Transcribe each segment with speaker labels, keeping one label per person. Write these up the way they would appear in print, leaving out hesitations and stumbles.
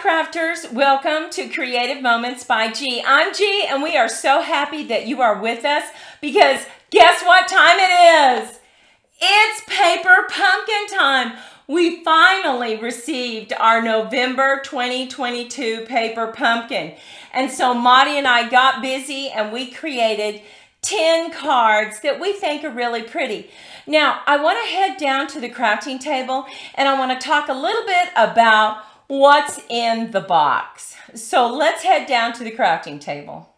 Speaker 1: crafters, welcome to Creative Moments by G. I'm G and we are so happy that you are with us because guess what time it is? It's paper pumpkin time. We finally received our November 2022 paper pumpkin. And so Maudie and I got busy and we created 10 cards that we think are really pretty. Now, I want to head down to the crafting table and I want to talk a little bit about what's in the box. So let's head down to the crafting table.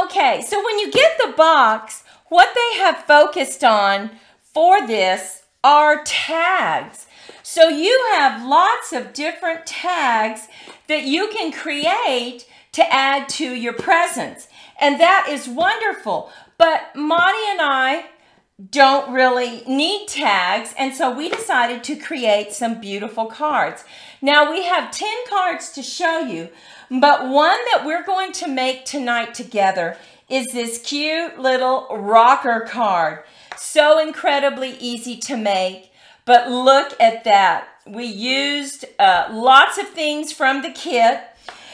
Speaker 1: Okay, so when you get the box, what they have focused on for this are tags. So you have lots of different tags that you can create to add to your presents. And that is wonderful. But Maudie and I don't really need tags, and so we decided to create some beautiful cards. Now we have 10 cards to show you, but one that we're going to make tonight together is this cute little rocker card. So incredibly easy to make, but look at that. We used lots of things from the kit.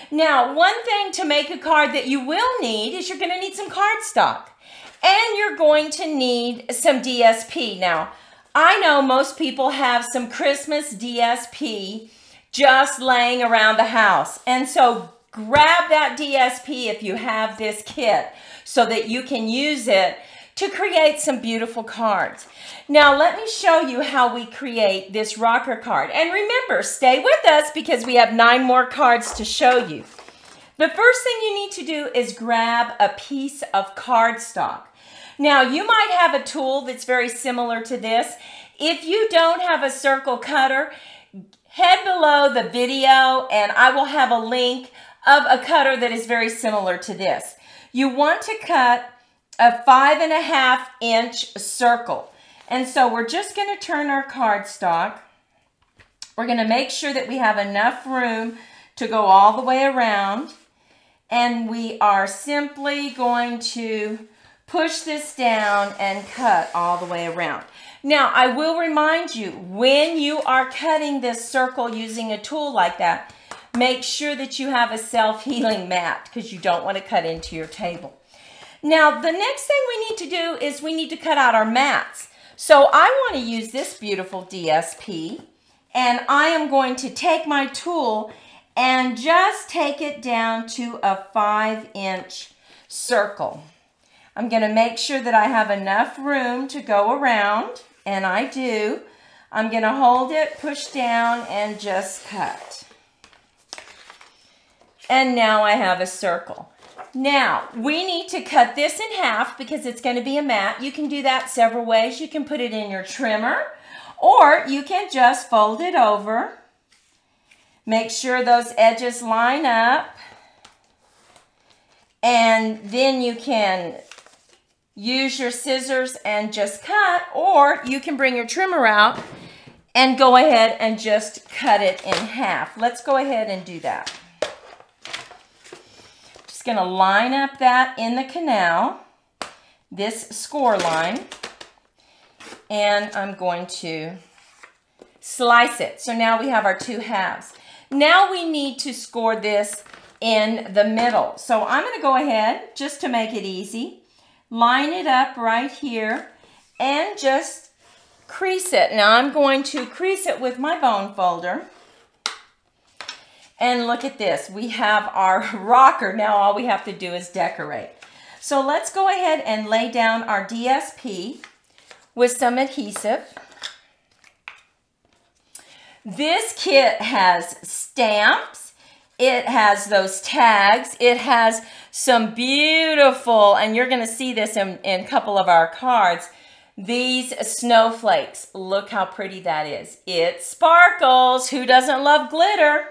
Speaker 1: Now, one thing to make a card that you will need is you're going to need some cardstock. And you're going to need some DSP. Now, I know most people have some Christmas DSP just laying around the house. And so grab that DSP if you have this kit so that you can use it to create some beautiful cards. Now, let me show you how we create this rocker card. And remember, stay with us because we have 9 more cards to show you. The first thing you need to do is grab a piece of cardstock. Now, you might have a tool that's very similar to this. If you don't have a circle cutter, head below the video and I will have a link of a cutter that is very similar to this. You want to cut a 5.5 inch circle. And so we're just going to turn our cardstock. We're going to make sure that we have enough room to go all the way around. And we are simply going to push this down and cut all the way around. Now, I will remind you, when you are cutting this circle using a tool like that, make sure that you have a self-healing mat because you don't want to cut into your table. Now, the next thing we need to do is we need to cut out our mats. So I want to use this beautiful DSP, and I am going to take my tool and just take it down to a 5 inch circle. I'm going to make sure that I have enough room to go around, and I do. I'm going to hold it, push down, and just cut. And now I have a circle. Now, we need to cut this in half because it's going to be a mat. You can do that several ways. You can put it in your trimmer, or you can just fold it over. Make sure those edges line up, and then you can use your scissors and just cut, or you can bring your trimmer out and go ahead and just cut it in half. Let's go ahead and do that. Just going to line up that in the canal, this score line, and I'm going to slice it. So now we have our 2 halves. Now we need to score this in the middle. So I'm going to go ahead, just to make it easy, line it up right here and just crease it. Now I'm going to crease it with my bone folder. And look at this. We have our rocker. Now all we have to do is decorate. So let's go ahead and lay down our DSP with some adhesive. This kit has stamps, it has those tags, it has some beautiful, and you're going to see this in a couple of our cards, these snowflakes. Look how pretty that is. It sparkles. Who doesn't love glitter?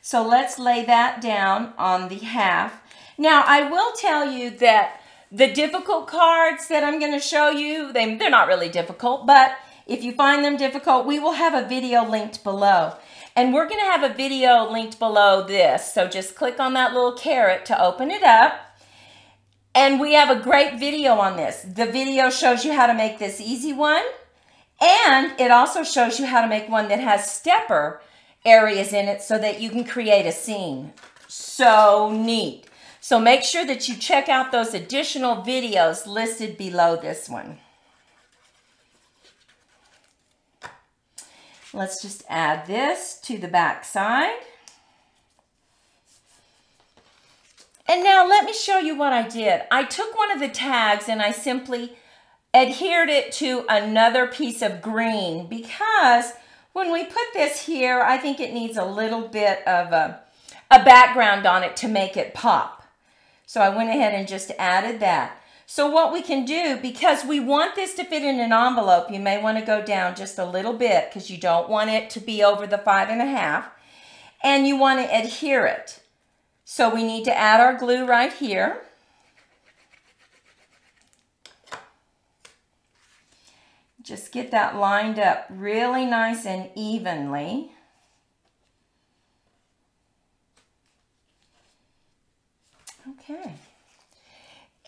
Speaker 1: So let's lay that down on the half. Now, I will tell you that the difficult cards that I'm going to show you, they're not really difficult, but if you find them difficult, we will have a video linked below. And we're going to have a video linked below this. So just click on that little caret to open it up. And we have a great video on this. The video shows you how to make this easy one. And it also shows you how to make one that has stepper areas in it so that you can create a scene. So neat. So make sure that you check out those additional videos listed below this one. Let's just add this to the back side. And now let me show you what I did. I took one of the tags and I simply adhered it to another piece of green because when we put this here, I think it needs a little bit of a background on it to make it pop. So I went ahead and just added that. So what we can do, because we want this to fit in an envelope, you may want to go down just a little bit because you don't want it to be over the 5.5, and you want to adhere it. So we need to add our glue right here. Just get that lined up really nice and evenly. Okay.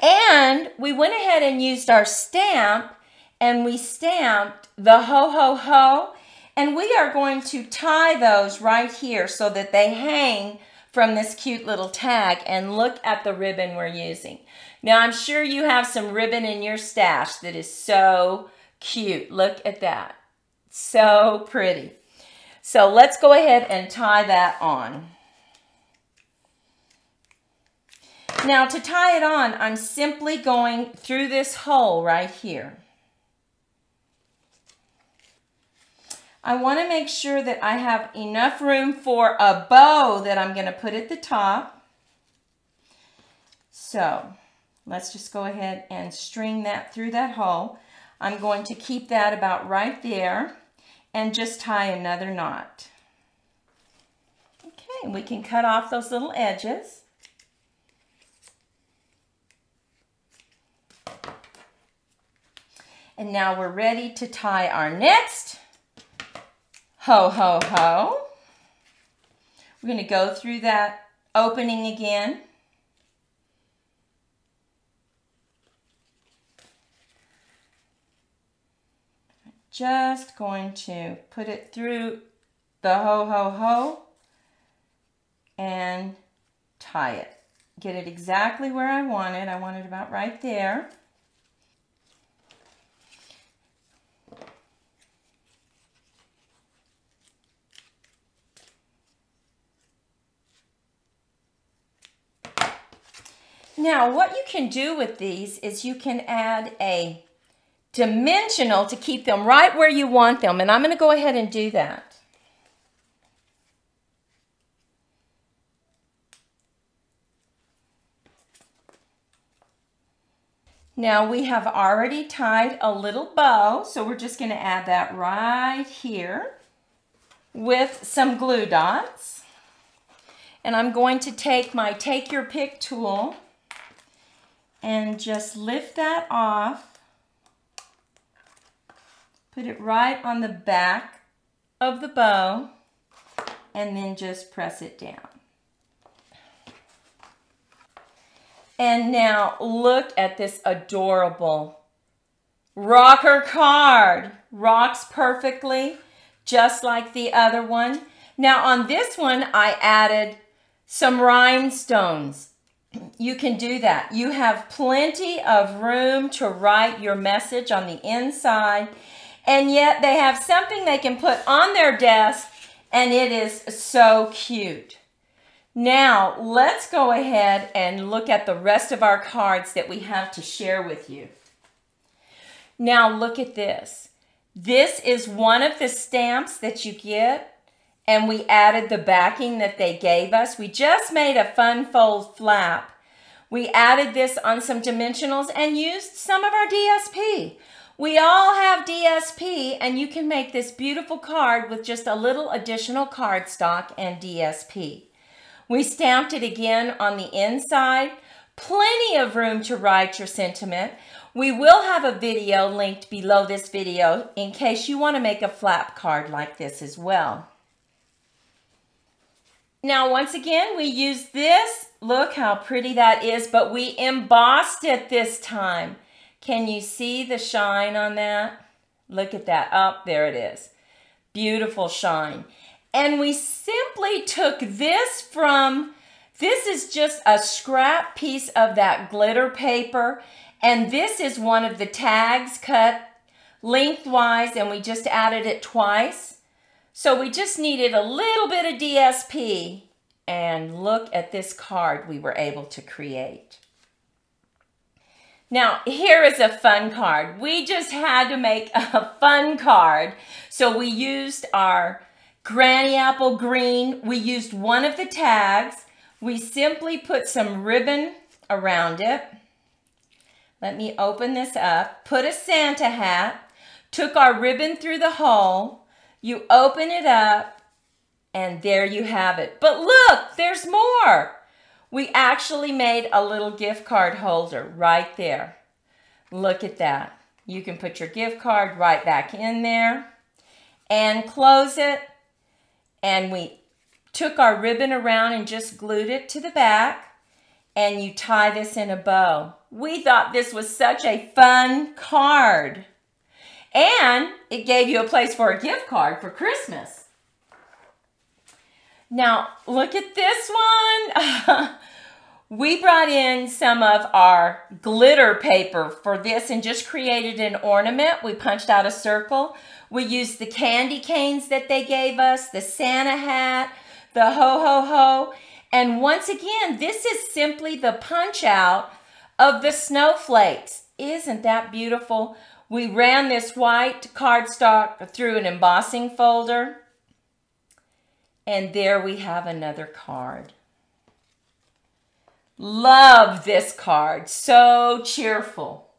Speaker 1: And we went ahead and used our stamp and we stamped the ho ho ho, and we are going to tie those right here so that they hang from this cute little tag. And look at the ribbon we're using. Now I'm sure you have some ribbon in your stash that is so cute. Look at that. So pretty. So let's go ahead and tie that on. Now to tie it on, I'm simply going through this hole right here. I want to make sure that I have enough room for a bow that I'm going to put at the top. So let's just go ahead and string that through that hole. I'm going to keep that about right there and just tie another knot. Okay, we can cut off those little edges. And now we're ready to tie our next ho, ho, ho. We're going to go through that opening again. Just going to put it through the ho, ho, ho and tie it. Get it exactly where I want it. I want it about right there. Now, what you can do with these is you can add a dimensional to keep them right where you want them. And I'm going to go ahead and do that. Now we have already tied a little bow, so we're just going to add that right here with some glue dots. And I'm going to take my Take Your Pick tool and just lift that off. Put it right on the back of the bow and then just press it down. And now look at this adorable rocker card. Rocks perfectly, just like the other one. Now on this one, I added some rhinestones. You can do that. You have plenty of room to write your message on the inside, and yet they have something they can put on their desk, and it is so cute. Now, let's go ahead and look at the rest of our cards that we have to share with you. Now, look at this. This is one of the stamps that you get, and we added the backing that they gave us. We just made a fun fold flap. We added this on some dimensionals and used some of our DSP. We all have DSP, and you can make this beautiful card with just a little additional cardstock and DSP. We stamped it again on the inside. Plenty of room to write your sentiment. We will have a video linked below this video in case you want to make a flap card like this as well. Now, once again, we used this. Look how pretty that is, but we embossed it this time. Can you see the shine on that? Look at that. Oh, there it is. Beautiful shine. And we simply took this is just a scrap piece of that glitter paper. And this is one of the tags cut lengthwise, and we just added it twice. So we just needed a little bit of DSP. And look at this card we were able to create. Now, here is a fun card. We just had to make a fun card. So we used our Granny Apple Green. We used one of the tags. We simply put some ribbon around it. Let me open this up. Put a Santa hat. Took our ribbon through the hole. You open it up, and there you have it. But look, there's more. We actually made a little gift card holder right there. Look at that. You can put your gift card right back in there and close it. And we took our ribbon around and just glued it to the back, and you tie this in a bow. We thought this was such a fun card. And it gave you a place for a gift card for Christmas. Now, look at this one. We brought in some of our glitter paper for this and just created an ornament. We punched out a circle. We used the candy canes that they gave us, the Santa hat, the ho-ho-ho. And once again, this is simply the punch out of the snowflakes. Isn't that beautiful? We ran this white cardstock through an embossing folder. And there we have another card. Love this card. So cheerful.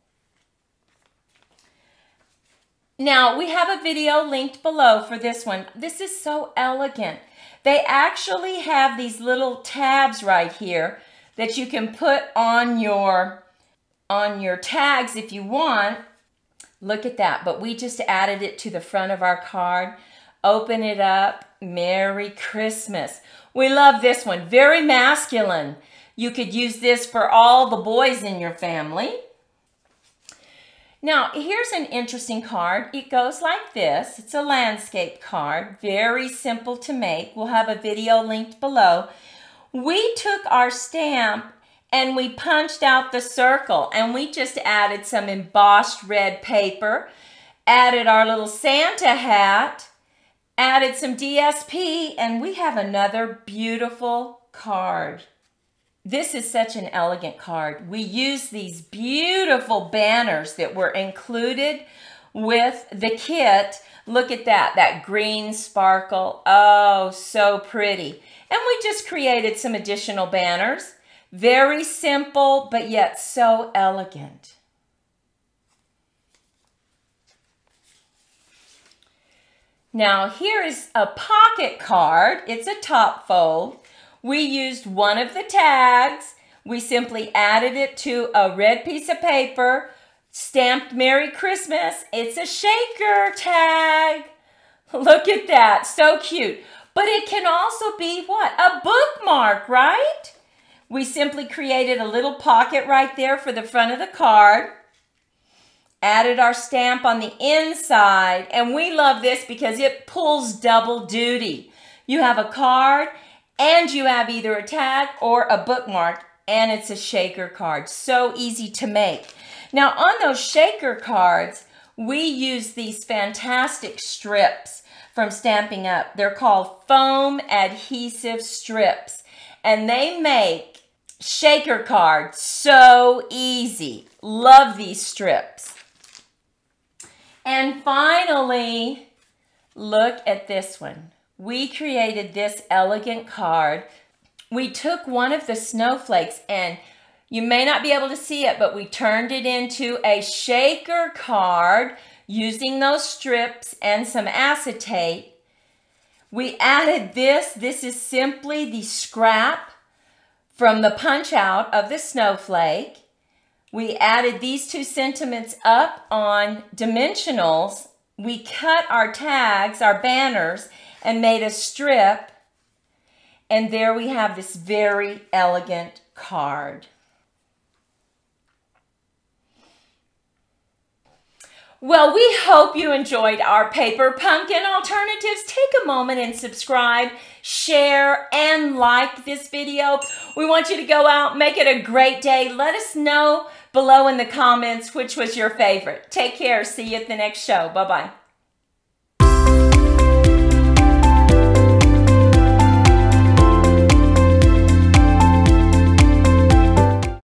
Speaker 1: Now, we have a video linked below for this one. This is so elegant. They actually have these little tabs right here that you can put on your tags if you want. Look at that. But we just added it to the front of our card. Open it up. Merry Christmas. We love this one. Very masculine. You could use this for all the boys in your family. Now, here's an interesting card. It goes like this. It's a landscape card. Very simple to make. We'll have a video linked below. We took our stamp and we punched out the circle, and we just added some embossed red paper, added our little Santa hat, added some DSP, and we have another beautiful card. This is such an elegant card. We use these beautiful banners that were included with the kit. Look at that green sparkle. Oh, so pretty. And we just created some additional banners. Very simple, but yet so elegant. Now, here is a pocket card. It's a top fold. We used one of the tags. We simply added it to a red piece of paper, stamped Merry Christmas. It's a shaker tag. Look at that, so cute. But it can also be what? A bookmark, right? We simply created a little pocket right there for the front of the card. Added our stamp on the inside, and we love this because it pulls double duty. You have a card, and you have either a tag or a bookmark, and it's a shaker card. So easy to make. Now, on those shaker cards, we use these fantastic strips from Stampin' Up. They're called foam adhesive strips, and they make shaker cards so easy. Love these strips. And finally, look at this one. We created this elegant card. We took one of the snowflakes, and you may not be able to see it, but we turned it into a shaker card using those strips and some acetate. We added this. This is simply the scrap from the punch out of the snowflake. We added these 2 sentiments up on dimensionals. We cut our tags, our banners, and made a strip. And there we have this very elegant card. Well, we hope you enjoyed our paper pumpkin alternatives. Take a moment and subscribe, share, and like this video. We want you to go out, make it a great day. Let us know below in the comments which was your favorite. Take care. See you at the next show. Bye-bye.